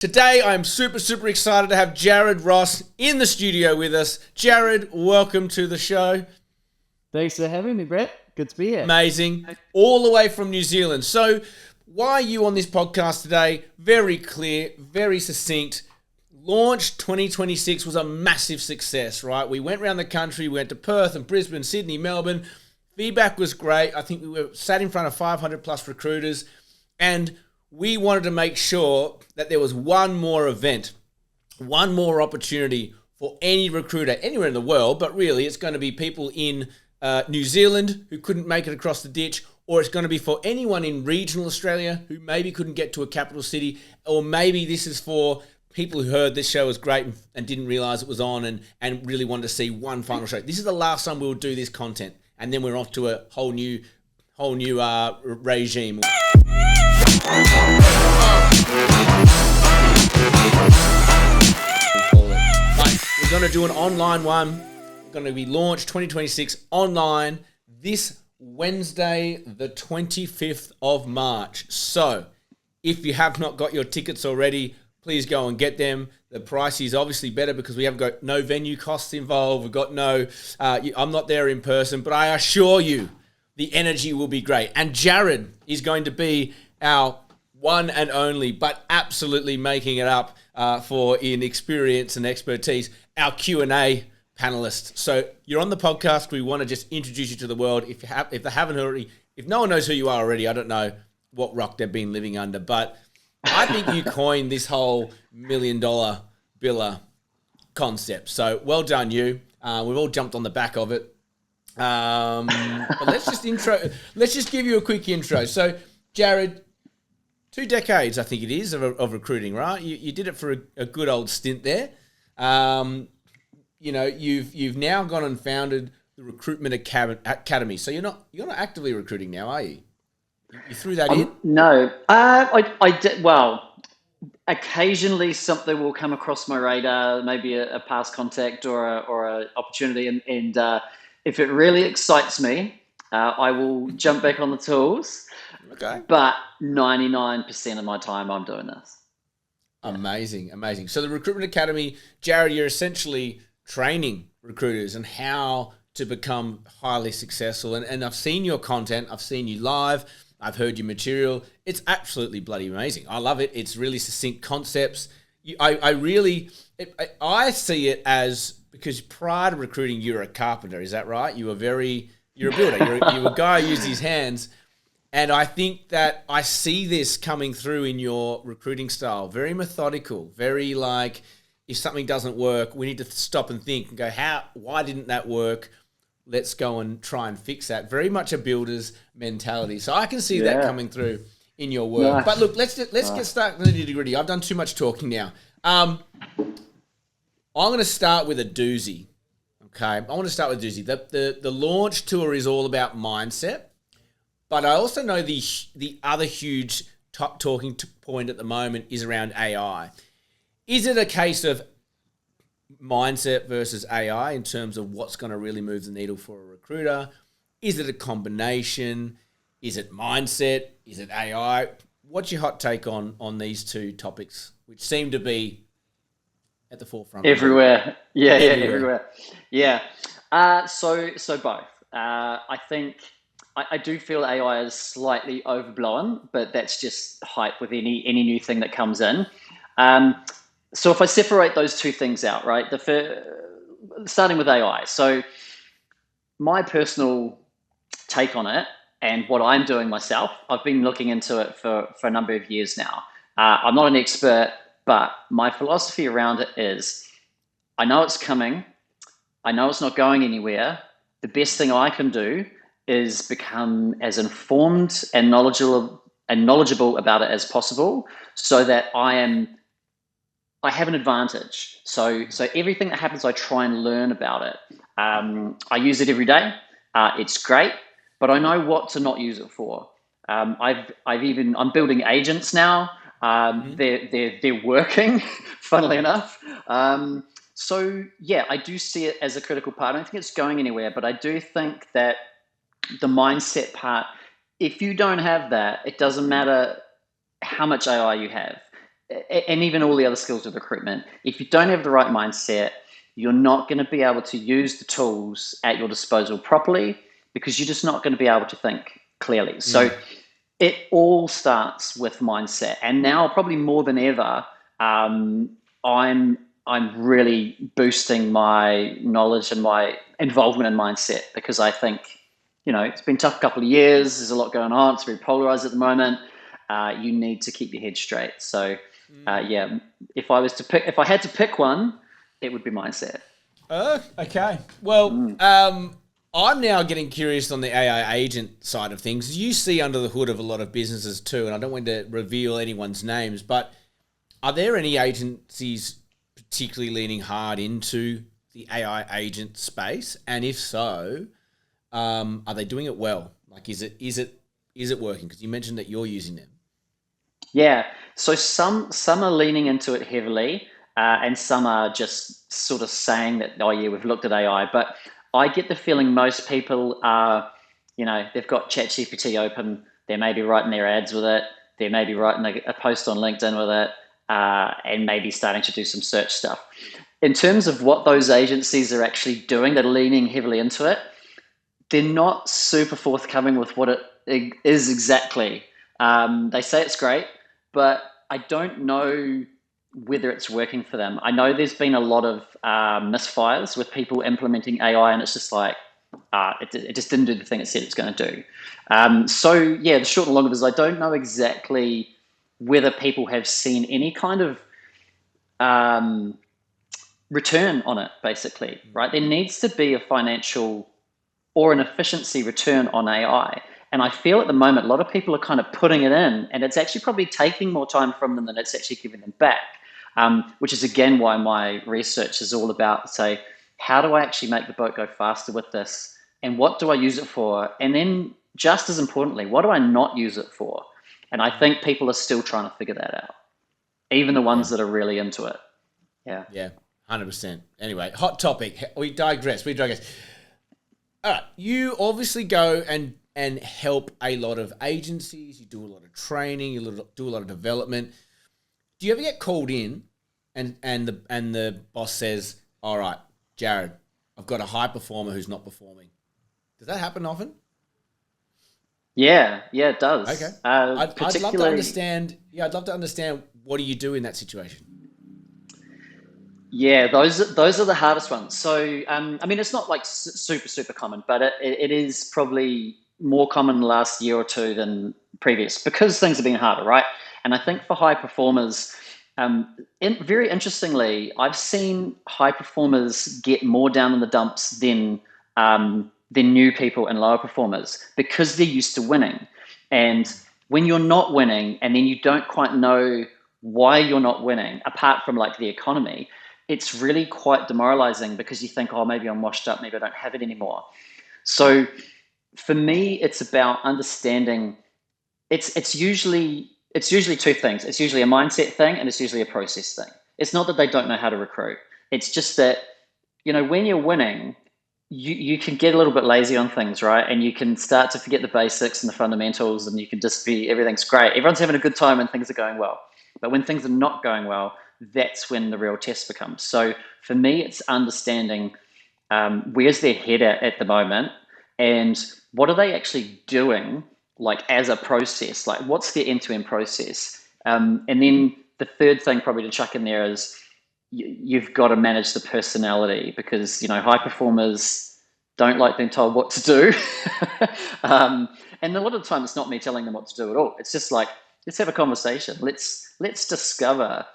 Today, I'm super excited to have Jarrod Ross in the studio with us. Jarrod, welcome to the show. Thanks for having me, Brett. Good to be here. Amazing. All the way from New Zealand. So, why are you on this podcast today? Very clear, very succinct. Launch 2026 was a massive success, right? We went around the country. We went to Perth and Brisbane, Sydney, Melbourne. Feedback was great. I think we were sat in front of 500 plus recruiters, and we wanted to make sure that there was one more event, one more opportunity for any recruiter anywhere in the world, but really it's going to be people in New Zealand who couldn't make it across the ditch, or it's going to be for anyone in regional Australia who maybe couldn't get to a capital city, or maybe this is for people who heard this show was great and didn't realize it was on and really wanted to see one final show. This is the last time we'll do this content, and then we're off to a whole new regime. We're going to do an online one. We're going to be launched 2026 online this Wednesday, the 25th of March. So if you have not got your tickets already, please go and get them. The price is obviously better because we haven't got no venue costs involved. We've got I'm not there in person, but I assure you the energy will be great. And Jarrod is going to be our one and only, but absolutely making it up for in experience and expertise, our Q&A panelist. So you're on the podcast. We want to just introduce you to the world. If they haven't already, if no one knows who you are already, I don't know what rock they've been living under. But I think you coined this whole $1 million biller concept. So well done, you. We've all jumped on the back of it. But let's just give you a quick intro. So Jarrod, 2 decades, I think it is, of recruiting, right? You did it for a good old stint there. You've now gone and founded the Recruitment Academy. So you're not actively recruiting now, are you? You threw that in? No, I did. Well, occasionally something will come across my radar, maybe a past contact or a opportunity, and if it really excites me, I will jump back on the tools. Okay. But 99% of my time, I'm doing this. Amazing. So the Recruitment Academy, Jarrod, you're essentially training recruiters and how to become highly successful. And I've seen your content. I've seen you live. I've heard your material. It's absolutely bloody amazing. I love it. It's really succinct concepts. I see it as, because prior to recruiting, you're a carpenter. Is that right? You're a builder. You're a guy who uses his hands. And I think that I see this coming through in your recruiting style. Very methodical, very like, if something doesn't work, we need to stop and think and go, why didn't that work? Let's go and try and fix that. Very much a builder's mentality. So I can see that coming through in your work. Nice. But look, let's get started with the nitty-gritty. I've done too much talking now. I'm going to start with a doozy. Okay, I want to start with a doozy. The launch tour is all about mindset. But I also know the other huge talking point at the moment is around AI. Is it a case of mindset versus AI in terms of what's going to really move the needle for a recruiter? Is it a combination? Is it mindset? Is it AI? What's your hot take on these two topics, which seem to be at the forefront? Everywhere. Everywhere. Yeah. So both. I think I do feel AI is slightly overblown, but that's just hype with any new thing that comes in. So if I separate those two things out, right, starting with AI. So my personal take on it and what I'm doing myself, I've been looking into it for a number of years now. I'm not an expert, but my philosophy around it is, I know it's coming. I know it's not going anywhere. The best thing I can do is become as informed and knowledgeable about it as possible, so that I have an advantage. So everything that happens, I try and learn about it. I use it every day. It's great, but I know what to not use it for. I'm building agents now. They're working, funnily enough. So yeah, I do see it as a critical part. I don't think it's going anywhere, but I do think that the mindset part, if you don't have that, it doesn't matter how much AI you have. and even all the other skills of recruitment, if you don't have the right mindset, you're not going to be able to use the tools at your disposal properly because you're just not going to be able to think clearly. So it all starts with mindset. And now, probably more than ever, I'm really boosting my knowledge and my involvement in mindset because I think, it's been a tough couple of years. There's a lot going on. It's very polarized at the moment. You need to keep your head straight. So, yeah, if I had to pick one, it would be mindset. Okay. Well, I'm now getting curious on the AI agent side of things. You see under the hood of a lot of businesses too, and I don't want to reveal anyone's names, but are there any agencies particularly leaning hard into the AI agent space? And if so, are they doing it well? Like, is it working? Because you mentioned that you're using them. Yeah. So some are leaning into it heavily, and some are just sort of saying that, oh yeah, we've looked at AI. But I get the feeling most people are, they've got ChatGPT open. They may be writing their ads with it. They may be writing a post on LinkedIn with it, and maybe starting to do some search stuff. In terms of what those agencies are actually doing, they're leaning heavily into it. They're not super forthcoming with what it is exactly. They say it's great, but I don't know whether it's working for them. I know there's been a lot of misfires with people implementing AI, and it's just like it just didn't do the thing it said it's going to do. So yeah, the short and long of it is I don't know exactly whether people have seen any kind of return on it. Basically, right? There needs to be a financial or an efficiency return on AI. And I feel at the moment, a lot of people are kind of putting it in, and it's actually probably taking more time from them than it's actually giving them back, which is, again, why my research is all about, say, how do I actually make the boat go faster with this? And what do I use it for? And then, just as importantly, what do I not use it for? And I think people are still trying to figure that out, even the ones that are really into it. Yeah. Yeah, 100%. Anyway, hot topic. We digress. All right, you obviously go and help a lot of agencies. You do a lot of training. You do a lot of development. Do you ever get called in, and the boss says, "All right, Jarrod, I've got a high performer who's not performing." Does that happen often? Yeah, it does. Okay, I'd love to understand. Yeah, I'd love to understand what do you do in that situation. Yeah, those are the hardest ones. So, I mean, it's not like super common, but it is probably more common in the last year or two than previous because things have been harder, right? And I think for high performers, very interestingly, I've seen high performers get more down in the dumps than new people and lower performers because they're used to winning. And when you're not winning, and then you don't quite know why you're not winning, apart from like the economy, it's really quite demoralizing because you think, oh, maybe I'm washed up, maybe I don't have it anymore. So for me, it's about understanding. It's usually two things. It's usually a mindset thing, and it's usually a process thing. It's not that they don't know how to recruit. It's just that when you're winning, you can get a little bit lazy on things, right? And you can start to forget the basics and the fundamentals, and you can just be everything's great. Everyone's having a good time and things are going well. But when things are not going well, that's when the real test becomes. So for me, it's understanding where's their head at the moment, and what are they actually doing, like as a process, like what's their end-to-end process. And then the third thing probably to chuck in there is you've got to manage the personality because, high performers don't like being told what to do. And a lot of the time it's not me telling them what to do at all. It's just like, let's have a conversation. Let's discover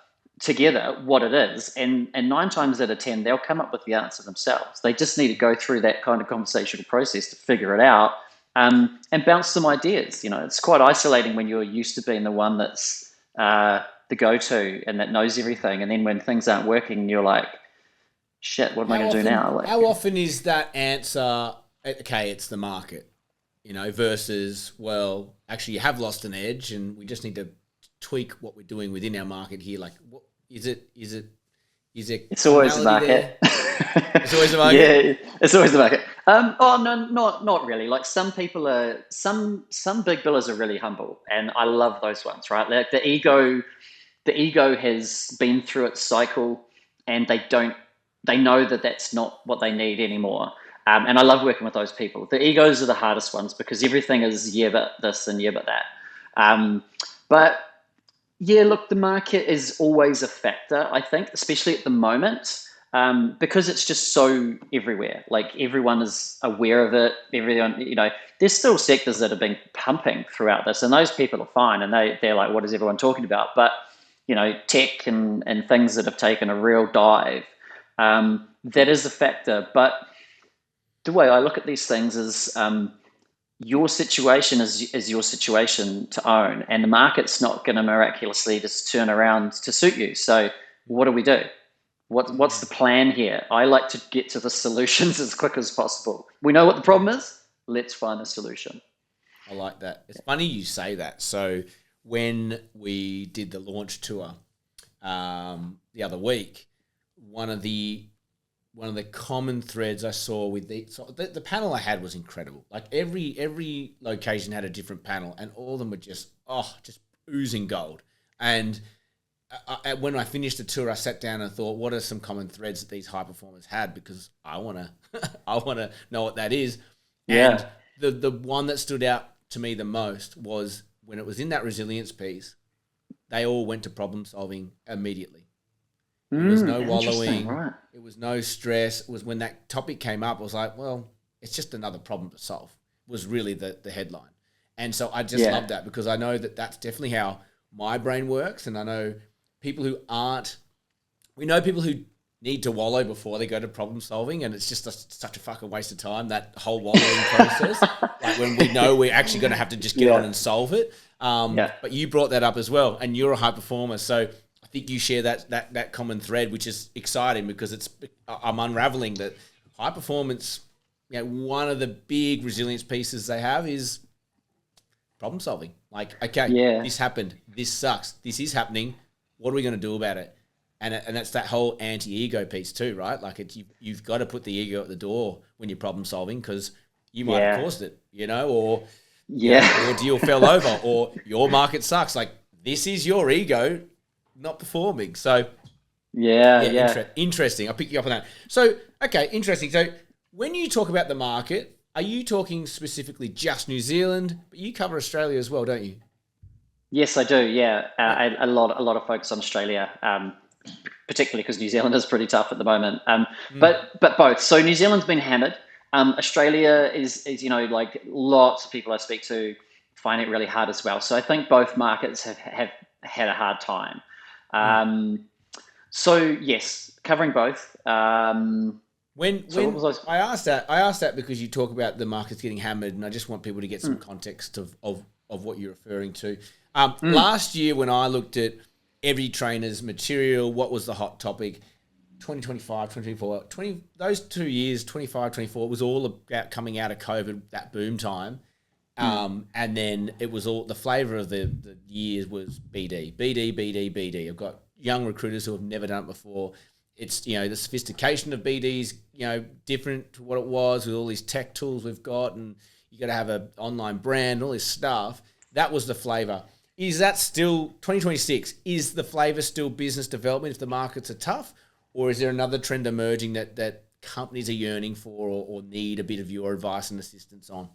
together what it is. And 9 times out of 10, they'll come up with the answer themselves. They just need to go through that kind of conversational process to figure it out, and bounce some ideas. It's quite isolating when you're used to being the one that's the go-to and that knows everything. And then when things aren't working, you're like, shit, what am I going to do now? Like, how often is that answer, okay, it's the market, versus, well, actually you have lost an edge and we just need to tweak what we're doing within our market here. Like, what is it? It's always the market. It's always the market. Yeah, it's always the market. Oh no, not really. Like some people are, some big billers are really humble, and I love those ones. Right, like the ego the ego has been through its cycle, and they know that that's not what they need anymore. And I love working with those people. The egos are the hardest ones because everything is yeah but this and yeah but that. But yeah, look, the market is always a factor, I think, especially at the moment, because it's just so everywhere. Like everyone is aware of it. Everyone, there's still sectors that have been pumping throughout this, and those people are fine, and they're like, what is everyone talking about? But tech and things that have taken a real dive, that is a factor. But the way I look at these things is your situation is your situation to own, and the market's not going to miraculously just turn around to suit you. So what do we do? What's the plan here? I like to get to the solutions as quick as possible. We know what the problem is. Let's find a solution. I like that. It's funny you say that. So when we did the launch tour the other week, one of the common threads I saw with the panel I had was incredible. Like every location had a different panel, and all of them were just oozing gold. And when I finished the tour, I sat down and thought, what are some common threads that these high performers had? Because I wanna know what that is. Yeah. And the one that stood out to me the most was when it was in that resilience piece, they all went to problem solving immediately. There was no wallowing. Right. It was no stress. It was when that topic came up, I was like, well, it's just another problem to solve, was really the headline. And so I just love that, because I know that that's definitely how my brain works. And I know people who need to wallow before they go to problem solving. And it's just such a fucking waste of time, that whole wallowing process. Like when we know we're actually going to have to just get on and solve it. But you brought that up as well, and you're a high performer. So I think you share that common thread, which is exciting, because I'm unraveling that high performance. One of the big resilience pieces they have is problem solving. Like, okay, this happened, this sucks, this is happening. What are we going to do about it? And that's that whole anti-ego piece too, right? Like you've got to put the ego at the door when you're problem solving, because you might have caused it, or or deal fell over, or your market sucks. Like, this is your ego not performing. So interesting. I'll pick you up on that. So, okay, interesting. So when you talk about the market, are you talking specifically just New Zealand? But you cover Australia as well, don't you? Yes, I do. Yeah, a lot of focus on Australia, particularly because New Zealand is pretty tough at the moment. But both. So New Zealand's been hammered. Australia is like lots of people I speak to find it really hard as well. So I think both markets have had a hard time. So yes, covering both. I asked that because you talk about the markets getting hammered, and I just want people to get some context of what you're referring to. Last year, when I looked at every trainer's material, what was the hot topic? 2025, 2024, those 2 years, 25, 24, was all about coming out of COVID, that boom time. And then it was all, the flavor of the years was BD. I've got young recruiters who have never done it before. It's, the sophistication of BD's, different to what it was with all these tech tools we've got, and you got to have an online brand, all this stuff. That was the flavor. Is that still 2026? Is the flavor still business development if the markets are tough, or is there another trend emerging that companies are yearning for or need a bit of your advice and assistance on?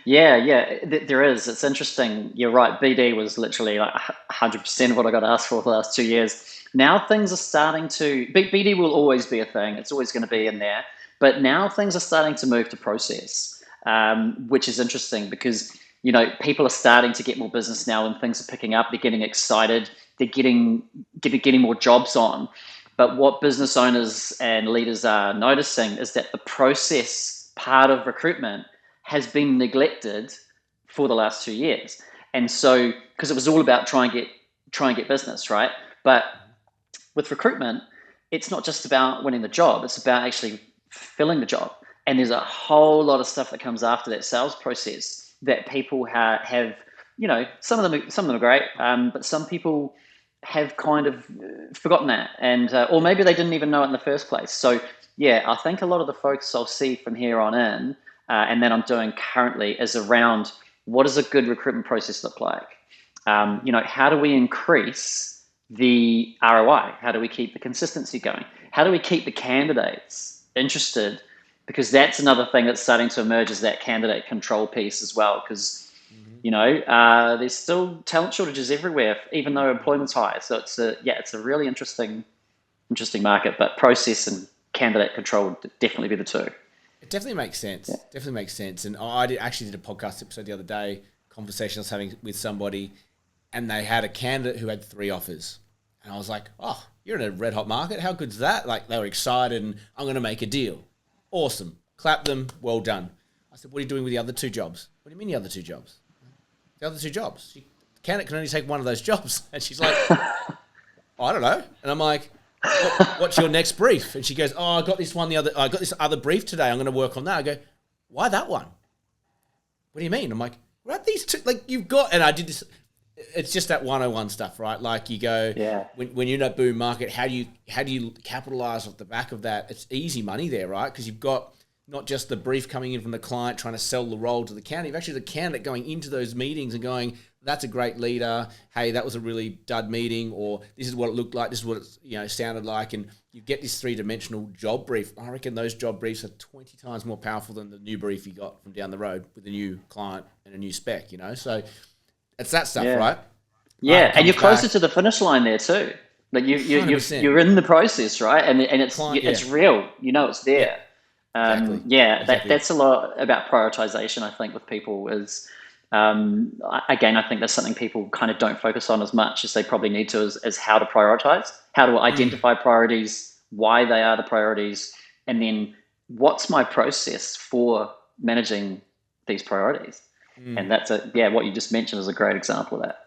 Yeah, there is. It's interesting. You're right. BD was literally like 100% of what I got asked for the last 2 years. Now things are starting to, BD will always be a thing. It's always going to be in there. But now things are starting to move to process, which is interesting because, people are starting to get more business now and things are picking up. They're getting excited. They're getting more jobs on. But what business owners and leaders are noticing is that the process part of recruitment has been neglected for the last 2 years. And so, because it was all about try and get business, right? But with recruitment, it's not just about winning the job, it's about actually filling the job. And there's a whole lot of stuff that comes after that sales process that people have, some of them are great, but some people have kind of forgotten that, and or maybe they didn't even know it in the first place. So yeah, I think a lot of the focus I'll see from here on in, and that I'm doing currently, is around what does a good recruitment process look like? How do we increase the ROI? How do we keep the consistency going? How do we keep the candidates interested? Because that's another thing that's starting to emerge, is that candidate control piece as well. Because there's still talent shortages everywhere, even though employment's high. So it's a really interesting market. But process and candidate control would definitely be the two. It definitely makes sense. Yeah. Definitely makes sense. And actually did a podcast episode the other day, conversation I was having with somebody, and they had a candidate who had 3 offers. And I was like, oh, you're in a red hot market. How good's that? Like, they were excited and I'm going to make a deal. Awesome. Clap them. Well done. I said, what are you doing with the other 2 jobs? What do you mean the other 2 jobs? The other 2 jobs. The candidate can only take one of those jobs. And she's like, I don't know. And I'm like, what's your next brief? And she goes, I got this other brief today. I'm going to work on that. I go, why that one? What do you mean? I'm like, what these 2? Like, you've got, and I did this. It's just that 101 stuff, right? Like, you go, when you're in a boom market, how do you capitalize off the back of that? It's easy money there, right? Because you've got not just the brief coming in from the client trying to sell the role to the candidate. You've actually the candidate going into those meetings and going, that's a great leader. Hey, that was a really dud meeting, or this is what it looked like. This is what it sounded like. And you get this 3-dimensional job brief. I reckon those job briefs are 20 times more powerful than the new brief you got from down the road with a new client and a new spec, So it's that stuff, right? Yeah, and you're closer to the finish line there too. Like you're in the process, right? And it's real. It's there. Exactly. That's a lot about prioritization. I think with people is, again, I think that's something people kind of don't focus on as much as they probably need to. Is how to prioritize, how to identify priorities, why they are the priorities, and then what's my process for managing these priorities. And that's what you just mentioned is a great example of that.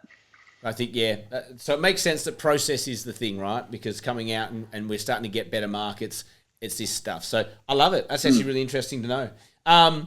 I think, so it makes sense that process is the thing, right? Because coming out and we're starting to get better markets, it's this stuff. So I love it. That's actually really interesting to know.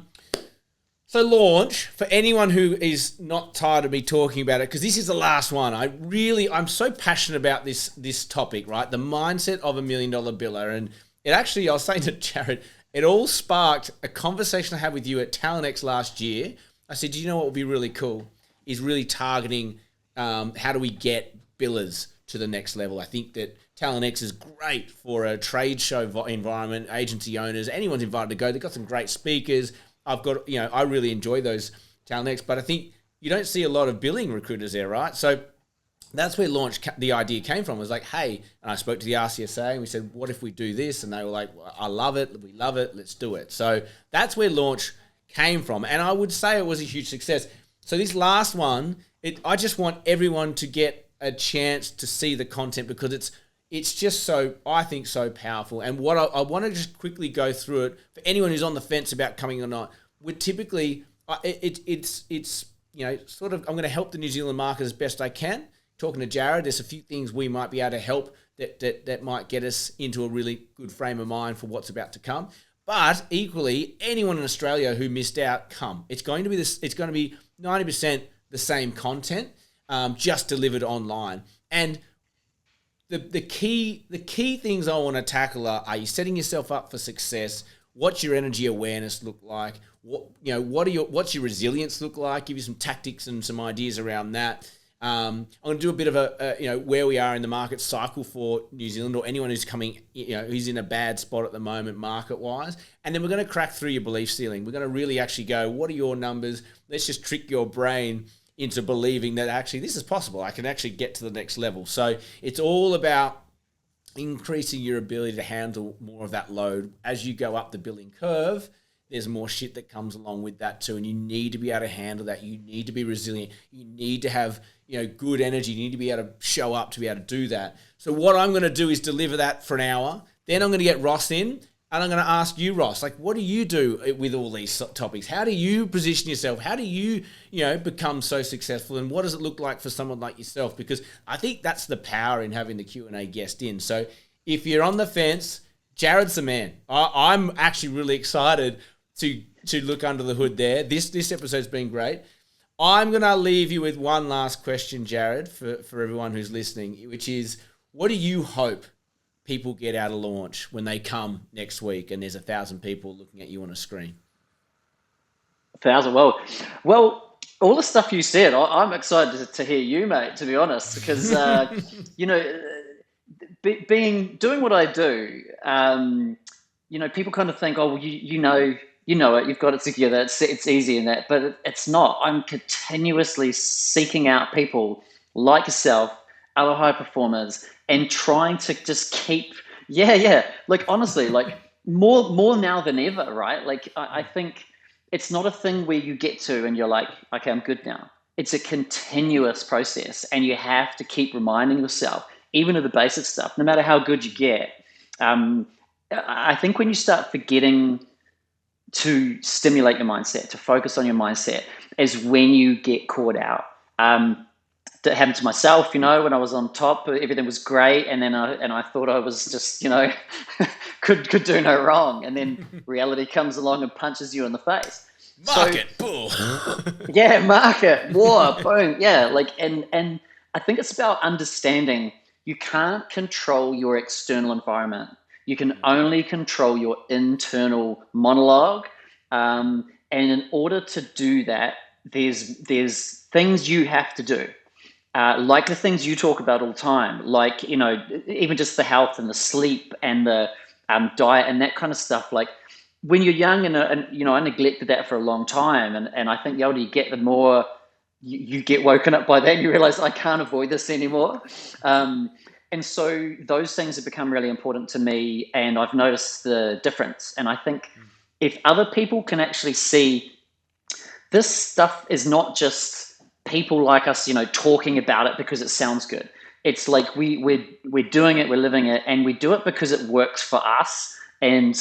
So launch, for anyone who is not tired of me talking about it, because this is the last one. I'm so passionate about this topic, right? The mindset of $1 million biller. And it actually, I was saying to Jarrod, it all sparked a conversation I had with you at TalentX last year. I said, do you know what would be really cool? Is really targeting how do we get billers to the next level. I think that TalentX is great for a trade show environment, agency owners, anyone's invited to go. They've got some great speakers. I really enjoy those TalentX, but I think you don't see a lot of billing recruiters there, right? So that's where the idea came from. It was like, hey, and I spoke to the RCSA and we said, what if we do this? And they were like, I love it. We love it. Let's do it. So that's where launch came from. And I would say it was a huge success. So this last one, I just want everyone to get a chance to see the content because it's just so, I think, so powerful. And what I want to just quickly go through it for anyone who's on the fence about coming or not. We're typically, it's sort of, I'm going to help the New Zealand market as best I can. Talking to Jarrod, there's a few things we might be able to help that might get us into a really good frame of mind for what's about to come. But equally, anyone in Australia who missed out, come. It's going to be 90% the same content, just delivered online. And the key things I want to tackle are you setting yourself up for success? What's your energy awareness look like? What's your resilience look like? Give you some tactics and some ideas around that. I'm going to do a bit of where we are in the market cycle for New Zealand or anyone who's coming, who's in a bad spot at the moment market-wise. And then we're going to crack through your belief ceiling. We're going to really actually go, what are your numbers? Let's just trick your brain into believing that actually this is possible. I can actually get to the next level. So it's all about increasing your ability to handle more of that load. As you go up the billing curve, there's more shit that comes along with that too. And you need to be able to handle that. You need to be resilient. You need to have, good energy. You need to be able to show up to be able to do that. So what I'm going to do is deliver that for an hour. Then I'm going to get Ross in and I'm going to ask you, Ross, like, what do you do with all these topics? How do you position yourself? How do you, become so successful? And what does it look like for someone like yourself? Because I think that's the power in having the Q&A guest in. So if you're on the fence, Jarrod's the man. I'm actually really excited to look under the hood there. This episode's been great. I'm going to leave you with one last question, Jarrod, for everyone who's listening, which is, what do you hope people get out of launch when they come next week and there's 1,000 people looking at you on a screen? 1,000. Well, All the stuff you said, I'm excited to hear you, mate, to be honest, because, you know, doing what I do, you know, people kind of think, oh, well, you know it, you've got it together, it's easy in that, but it's not. I'm continuously seeking out people like yourself, other high performers, and trying to just keep, like honestly, like more now than ever, right? Like I think it's not a thing where you get to and you're like, okay, I'm good now. It's a continuous process, and you have to keep reminding yourself, even of the basic stuff, no matter how good you get. Um, I think when you start forgetting to stimulate your mindset, to focus on your mindset, is when you get caught out. That happened to myself, you know, when I was on top, everything was great, and then I thought I was just, you know, could do no wrong, and then reality comes along and punches you in the face. Market, boom. Yeah, market, war, boom, yeah, like, and I think it's about understanding you can't control your external environment. You can only control your internal monologue, and in order to do that, there's things you have to do. Like the things you talk about all the time, like, you know, even just the health and the sleep and the diet and that kind of stuff. Like when you're young, and you know, I neglected that for a long time. And I think the older you get, the more you get woken up by that. And you realize I can't avoid this anymore. And so those things have become really important to me. And I've noticed the difference. And I think if other people can actually see this stuff is not just people like us, you know, talking about it because it sounds good. It's like we're doing it, we're living it, and we do it because it works for us, and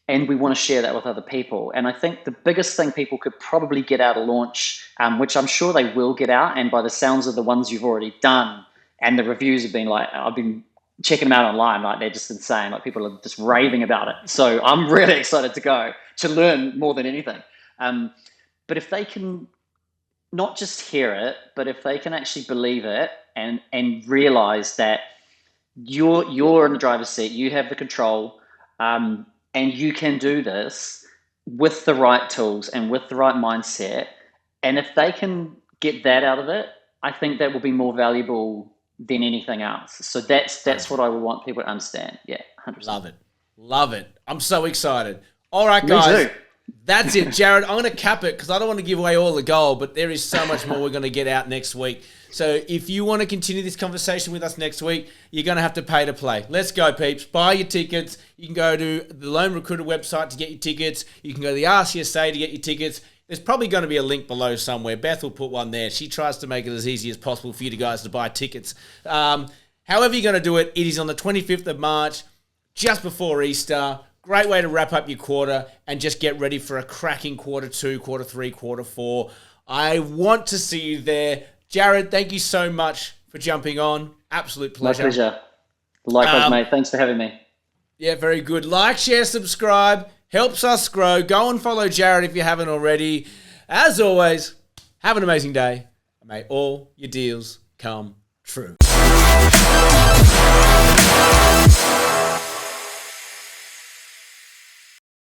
we want to share that with other people. And I think the biggest thing people could probably get out of launch, which I'm sure they will get out, and by the sounds of the ones you've already done, and the reviews have been like, I've been checking them out online, like they're just insane. Like people are just raving about it. So I'm really excited to go to learn more than anything. But if they can not just hear it, but if they can actually believe it and realize that you're in the driver's seat, you have the control, and you can do this with the right tools and with the right mindset. And if they can get that out of it, I think that will be more valuable than anything else. So that's what I would want people to understand. Yeah, 100%. Love it. I'm so excited. All right, guys. Me too. That's it, Jarrod. I'm going to cap it because I don't want to give away all the gold, but there is so much more we're going to get out next week. So if you want to continue this conversation with us next week, you're going to have to pay to play. Let's go, peeps. Buy your tickets. You can go to the Lone Recruiter website to get your tickets. You can go to the RCSA to get your tickets. There's probably going to be a link below somewhere. Beth will put one there. She tries to make it as easy as possible for you guys to buy tickets. However you're going to do it, it is on the 25th of March, just before Easter. Great way to wrap up your quarter and just get ready for a cracking quarter 2, quarter 3, quarter 4. I want to see you there. Jarrod, thank you so much for jumping on. Absolute pleasure. My pleasure. Likewise, mate. Thanks for having me. Yeah, very good. Like, share, subscribe. Helps us grow. Go and follow Jarrod if you haven't already. As always, have an amazing day. And may all your deals come true.